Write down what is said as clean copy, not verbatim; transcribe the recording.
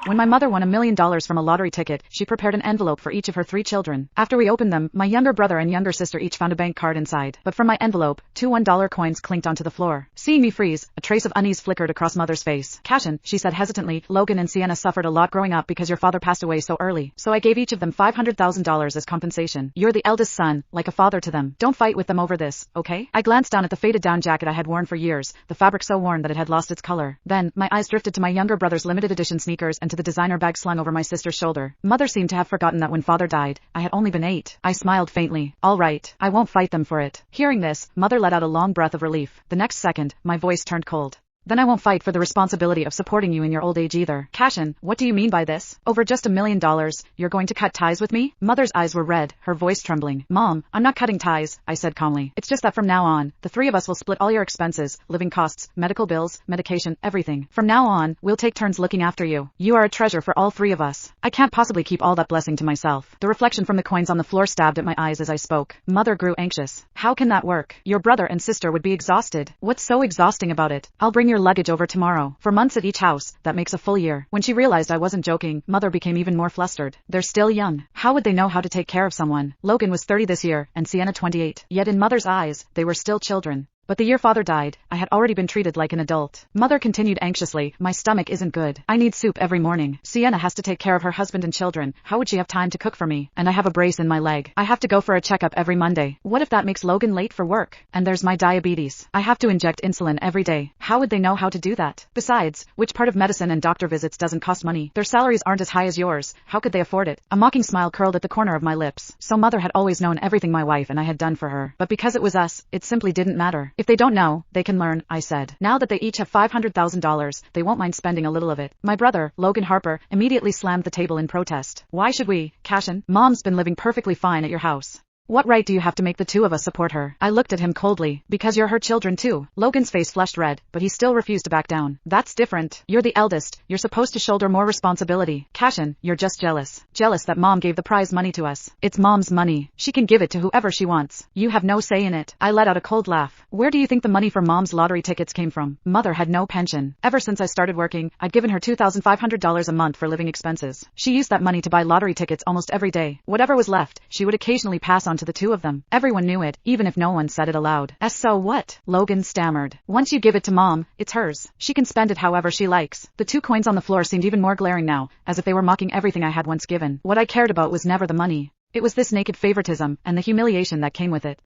When my mother won $1 million from a lottery ticket, she prepared an envelope for each of her 3 children. After we opened them, my younger brother and younger sister each found a bank card inside. But from my envelope, 2 $1 coins clinked onto the floor. Seeing me freeze, a trace of unease flickered across Mother's face. Cashin, she said hesitantly, Logan and Sienna suffered a lot growing up because your father passed away so early. So I gave each of them $500,000 as compensation. You're the eldest son, like a father to them. Don't fight with them over this, okay? I glanced down at the faded down jacket I had worn for years, the fabric so worn that it had lost its color. Then, my eyes drifted to my younger brother's limited edition sneakers and to the designer bag slung over my sister's shoulder. Mother seemed to have forgotten that when father died, I had only been 8. I smiled faintly. All right, I won't fight them for it. Hearing this, Mother let out a long breath of relief. The next second, my voice turned cold. Then I won't fight for the responsibility of supporting you in your old age either. Cashin, what do you mean by this? Over just $1 million, you're going to cut ties with me? Mother's eyes were red, her voice trembling. Mom, I'm not cutting ties, I said calmly. It's just that from now on, the 3 of us will split all your expenses, living costs, medical bills, medication, everything. From now on, we'll take turns looking after you. You are a treasure for all 3 of us. I can't possibly keep all that blessing to myself. The reflection from the coins on the floor stabbed at my eyes as I spoke. Mother grew anxious. How can that work? Your brother and sister would be exhausted. What's so exhausting about it? I'll bring your luggage over tomorrow. For months at each house, that makes a full year. When she realized I wasn't joking, Mother became even more flustered. They're still young. How would they know how to take care of someone? Logan was 30 this year, and Sienna 28. Yet in Mother's eyes, they were still children. But the year father died, I had already been treated like an adult. Mother continued anxiously, my stomach isn't good. I need soup every morning. Sienna has to take care of her husband and children. How would she have time to cook for me? And I have a brace in my leg. I have to go for a checkup every Monday. What if that makes Logan late for work? And there's my diabetes. I have to inject insulin every day. How would they know how to do that? Besides, which part of medicine and doctor visits doesn't cost money? Their salaries aren't as high as yours. How could they afford it? A mocking smile curled at the corner of my lips. So Mother had always known everything my wife and I had done for her. But because it was us, it simply didn't matter. If they don't know, they can learn, I said. Now that they each have $500,000, they won't mind spending a little of it. My brother, Logan Harper, immediately slammed the table in protest. Why should we, Cashin? Mom's been living perfectly fine at your house. What right do you have to make the 2 of us support her? I looked at him coldly. Because you're her children too. Logan's face flushed red, but he still refused to back down. That's different. You're the eldest. You're supposed to shoulder more responsibility. Cashin, you're just jealous. Jealous that Mom gave the prize money to us. It's Mom's money. She can give it to whoever she wants. You have no say in it. I let out a cold laugh. Where do you think the money for Mom's lottery tickets came from? Mother had no pension. Ever since I started working, I'd given her $2,500 a month for living expenses. She used that money to buy lottery tickets almost every day. Whatever was left, she would occasionally pass on to the 2 of them. Everyone knew it, even if no one said it aloud. So what? Logan stammered. Once you give it to Mom, it's hers. She can spend it however she likes. The 2 coins on the floor seemed even more glaring now, as if they were mocking everything I had once given. What I cared about was never the money. It was this naked favoritism, and the humiliation that came with it.